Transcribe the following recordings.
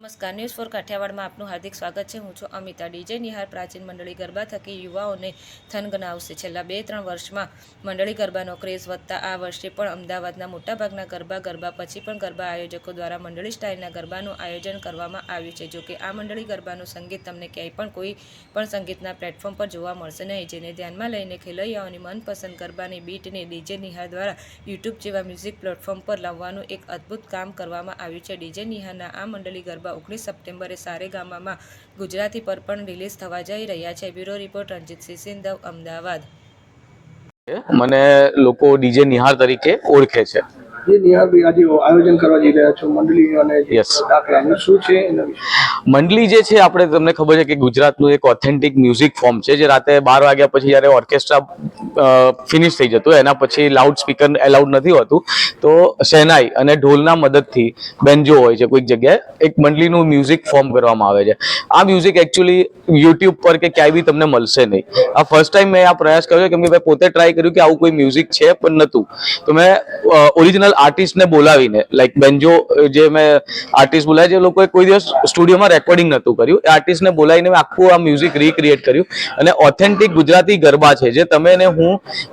નમસ્કાર news for કાઠિયાવાડમાં આપનું હાર્દિક સ્વાગત છે. હું છું અમિતા. ડીજે નિહાર પ્રાચીન મંડળી ગરબા થકી યુવાઓને થનગનાવશે. છેલ્લા 2-3 વર્ષમાં મંડળી ગરબાનો ક્રેઝ વધતા આ વર્ષે પણ અમદાવાદના મોટાભાગના ગરબા પછી પણ ગરબા આયોજકો દ્વારા મંડળી સ્ટાઇલના ગરબાનું આયોજન કરવામાં આવ્યું છે. જોકે આ મંડળી ગરબાનું સંગીત તમને ક્યાંય પણ કોઈ પણ સંગીતના પ્લેટફોર્મ પર જોવા મળશે નહીં, જેને ધ્યાનમાં લઈને ખેલૈયાઓની મનપસંદ ગરબાની બીટને ડીજે નિહાર દ્વારા યુટ્યુબ જેવા મ્યુઝિક પ્લેટફોર્મ પર લાવવાનું એક અદ્ભુત કામ કરવામાં આવ્યું છે. ડીજે નિહારના આ મંડળી ગરબા 19 સપ્ટેમ્બરે સારેગામામાં ગુજરાતી પર પણ રિલીઝ થવા જઈ રહ્યા છે. બ્યુરો રિપોર્ટ રણજીતસિંહ સિંધવ, અમદાવાદ. મને લોકો ડીજે નિહાર તરીકે ઓળખે છે. જે નિહારભાઈ આજે આયોજન કરવા જઈ રહ્યા છો મંડળી અને દાખલાનું શું છે એના વિશે? મંડળી જે છે, આપણે તમને ખબર છે કે ગુજરાતનું એક ઓથેન્ટિક મ્યુઝિક ફોર્મ છે જે રાતે 12 વાગ્યા પછી જ્યારે ઓર્કેસ્ટ્રા ફિનિશ થઈ જતું એના પછી લાઉડ સ્પીકર એલાઉડ નથી હોતું, તો શહેનાઈ અને ઢોલના મદદથી બેન્જો હોય છે કોઈક જગ્યાએ એક મંડળીનું મ્યુઝિક ફોર્મ કરવામાં આવે છે. આ મ્યુઝિક એકચ્યુઅલી યુટ્યુબ પર કે ક્યાંય બી તમને મળશે નહીં. આ ફર્સ્ટ ટાઈમ મેં આ પ્રયાસ કર્યો કેમ કે મેં પોતે ટ્રાય કર્યું કે આવું કોઈ મ્યુઝિક છે પણ નહોતું, તો મેં ઓરિજિનલ આર્ટિસ્ટને બોલાવીને લાઈક બેન્જો જે મેં આર્ટિસ્ટ બોલાય જે લોકોએ કોઈ દિવસ સ્ટુડિયોમાં રેકોર્ડિંગ નહોતું કર્યું, એ આર્ટિસ્ટને બોલાવીને મેં આખું આ મ્યુઝિક રીક્રિએટ કર્યું અને ઓથેન્ટિક ગુજરાતી ગરબા છે જે તમે ને હું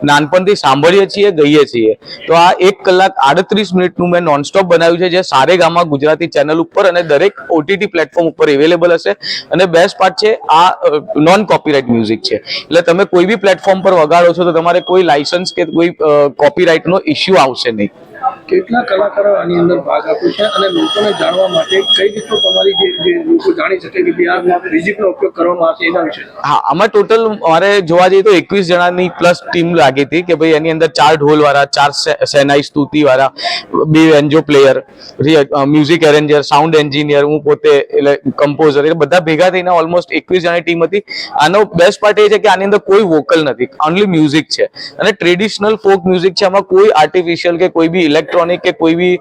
નાનપણથી સાંભળીએ છીએ, ગઈએ છીએ. તો આ 1 કલાક 38 મિનિટનું મેં નોનસ્ટોપ બનાવ્યું છે જે સારેગામા ગુજરાતી ચેનલ ઉપર અને દરેક OTT પ્લેટફોર્મ ઉપર અવેલેબલ હશે. અને બેસ્ટ પાર્ટ છે આ નોન કોપીરાઇટ મ્યુઝિક છે, એટલે તમે કોઈ બી પ્લેટફોર્મ પર વગાડો છો તો તમારે કોઈ લાયસન્સ કે કોઈ કોપીરાઇટનો ઇસ્યુ આવશે નહીં. કેટલા કલાકારો આની અંદર ભાગ આપ્યો છે અને લોકોને જાણવા માટે કઈ રીતનું તમારી જે લોકો જાણી શકે કે આ મ્યુઝિકનો ઉપયોગ કરવામાં આવશે એના વિશે? હા, આમાં ટોટલ મારે જોવા જઈએ તો 21 જણાની પ્લસ ટીમ લાગી હતી કે ભાઈ એની અંદર 4 ઢોલવાળા, 4 shehnai સ્તુતિવાળા, 2 વેન્જો player, music એરેન્જર, sound engineer, હું પોતે એટલે કમ્પોઝર, એટલે બધા ભેગા થઈને ઓલમોસ્ટ 21 જણાની ટીમ હતી. આનો બેસ્ટ પાર્ટ એ છે કે આની અંદર કોઈ વોકલ નથી, ઓનલી મ્યુઝિક છે અને ટ્રેડિશનલ ફોક મ્યુઝિક છે. આમાં કોઈ આર્ટિફિશિયલ કે કોઈ બી ઇલેક્ટ્રોનિક કે કોઈ બી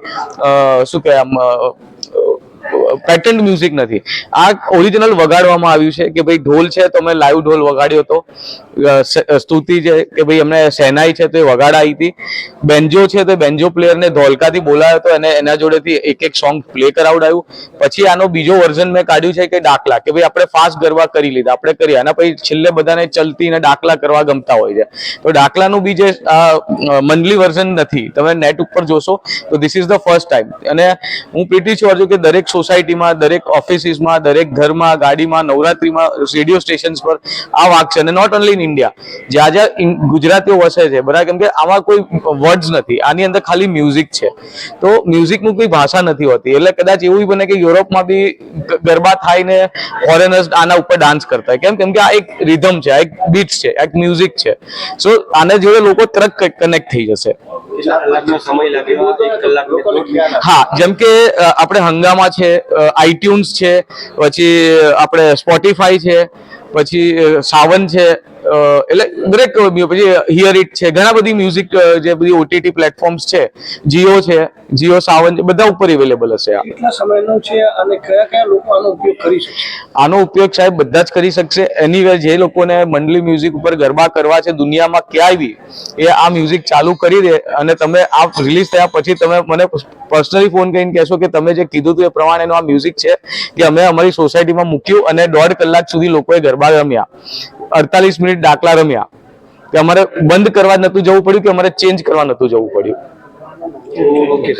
શું કહે આમ પેટર્ન મ્યુઝિક નથી. આ ઓરિજિનલ વગાડવામાં આવ્યું છે કે ભાઈ ઢોલ છે તો મેં લાઈવ ઢોલ વગાડ્યો હતો, સ્તુતિ છે કે ભાઈ એમને શહેનાઈ છે તો એ વગાડાઈ હતી, બેન્જો છે તો બેન્જો પ્લેયરને ધોલકાથી બોલાયો હતો અને એના જોડેથી એક સોંગ પ્લે કરાવડાવ્યું. પછી આનો બીજો વર્ઝન મેં કાઢ્યું છે કે દાખલા, કે ભાઈ આપણે ફાસ્ટ ગરબા કરી લીધા, આપણે કરી આના પછી છેલ્લે બધાને ચલતી ને દાખલા કરવા ગમતા હોય છે, તો દાખલાનું બી જે મંડલી વર્ઝન નથી, તમે નેટ ઉપર જોશો તો this is the first time. અને હું પ્રીટી શ્યોર છું કે દરેક સોસાયટીમાં, દરેક ઓફિસીસમાં, દરેક ઘરમાં, ગાડીમાં, નવરાત્રીમાં, રેડિયો સ્ટેશન્સ પર આ વાગશે. અને નોટ ઓનલી ઇન ઇન્ડિયા, જ્યાં જ્યાં ગુજરાતીઓ વસે છે બરાબર, કેમ કે આમાં કોઈ વર્ડ્સ નથી, આની અંદર ખાલી મ્યુઝિક છે. તો મ્યુઝિકનું કોઈ ભાષા નથી હોતી, એટલે કદાચ એવું બને કે યુરોપમાં બી ગરબા થાય ને ફોરેનર્સ આના ઉપર ડાન્સ કરતા હોય. કેમ કે આ એક રિધમ છે, આ એક બીટ્સ છે, એક મ્યુઝિક છે. સો આને જોડે લોકો તરત કનેક્ટ થઈ જશે. હા, જેમ કે આપણે હંગામા છે, આઈટ્યુન્સ છે, પછી આપણે સ્પોટીફાઈ છે, પછી સાવન છે, એટલે દરેક પછી હિયર ઇટ છે, ઘણા બધી મ્યુઝિક જે બધી OTT પ્લેટફોર્મ્સ છે, જીઓ છે, જીઓ સાવન છે, બધા ઉપર અવેલેબલ હશે. આ કેટલા સમયનો છે અને કયા કયા લોકો આનો ઉપયોગ કરી શકશે? આનો ઉપયોગ સાહેબ બધા જ કરી શકશે. એનીવેર જે લોકોને મંડલી મ્યુઝિક ઉપર ગરબા કરવા છે દુનિયામાં ક્યાંય બી, એ આ મ્યુઝિક ચાલુ કરી દે અને તમે આ રિલીઝ થયા પછી તમે મને પર્સનલી ફોન કરીને કહેશો કે તમે જે કીધું હતું એ પ્રમાણેનું આ મ્યુઝિક છે કે અમે અમારી સોસાયટીમાં મૂક્યું અને 1.5 કલાક સુધી લોકોએ ગરબા રમ્યા, 48 મિનિટ દાખલા રમ્યા, કે અમારે બંધ કરવા નતું જવું પડ્યું કે અમારે ચેન્જ કરવા નતું જવું પડ્યું. ઓકે.